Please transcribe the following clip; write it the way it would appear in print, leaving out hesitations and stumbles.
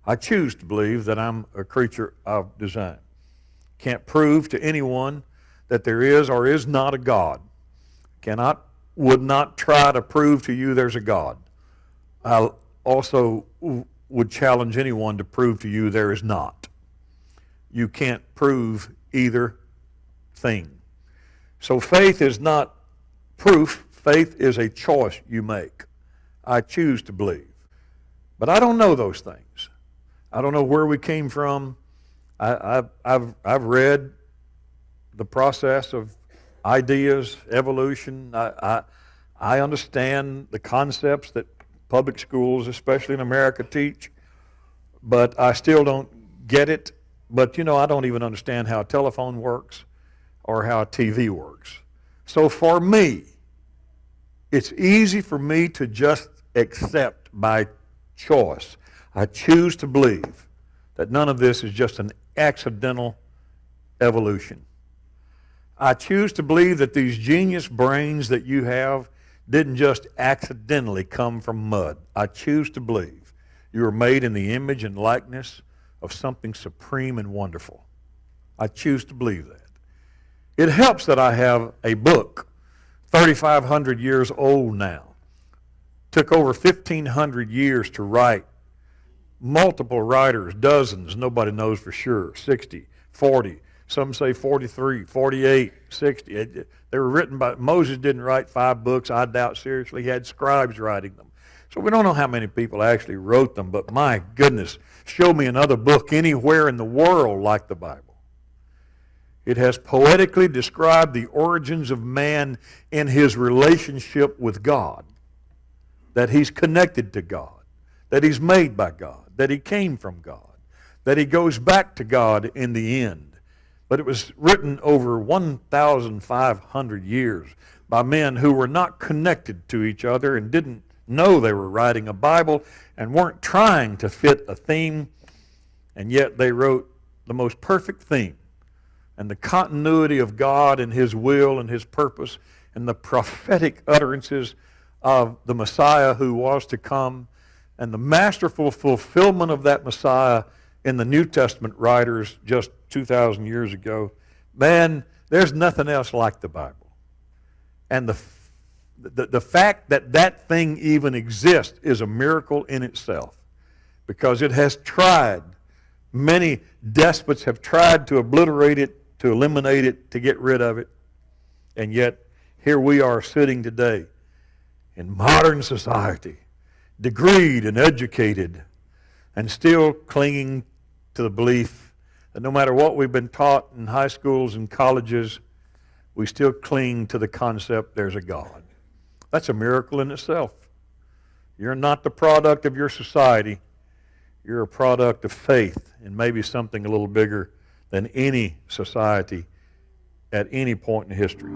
I choose to believe that I'm a creature of design. Can't prove to anyone that there is or is not a God. Would not try to prove to you there's a God. I also would challenge anyone to prove to you there is not. You can't prove either thing. So faith is not proof. Faith is a choice you make. I choose to believe. But I don't know those things. I don't know where we came from. I've read the process of ideas, evolution. I understand the concepts that public schools, especially in America, teach, but I still don't get it. But I don't even understand how a telephone works or how a TV works. So for me, it's easy for me to just accept by choice. I choose to believe that none of this is just an accidental evolution. I choose to believe that these genius brains that you have didn't just accidentally come from mud. I choose to believe you were made in the image and likeness of something supreme and wonderful. I choose to believe that. It helps that I have a book, 3,500 years old now. Took over 1,500 years to write. Multiple writers, dozens, nobody knows for sure, 60, 40, some say 43, 48, 60. They were written by, Moses didn't write 5 books, I doubt seriously. He had scribes writing them. So we don't know how many people actually wrote them, but my goodness, show me another book anywhere in the world like the Bible. It has poetically described the origins of man in his relationship with God, that he's connected to God, that he's made by God, that he came from God, that he goes back to God in the end. But it was written over 1,500 years by men who were not connected to each other and didn't know they were writing a Bible and weren't trying to fit a theme, and yet they wrote the most perfect theme. And the continuity of God and his will and his purpose and the prophetic utterances of the Messiah who was to come and the masterful fulfillment of that Messiah in the New Testament writers just 2,000 years ago. Man, there's nothing else like the Bible. And the fact that that thing even exists is a miracle in itself, because it has tried, many despots have tried to obliterate it, to eliminate it, to get rid of it. And yet, here we are sitting today in modern society, degreed and educated, and still clinging to the belief that no matter what we've been taught in high schools and colleges, we still cling to the concept there's a God. That's a miracle in itself. You're not the product of your society. You're a product of faith and maybe something a little bigger than any society at any point in history.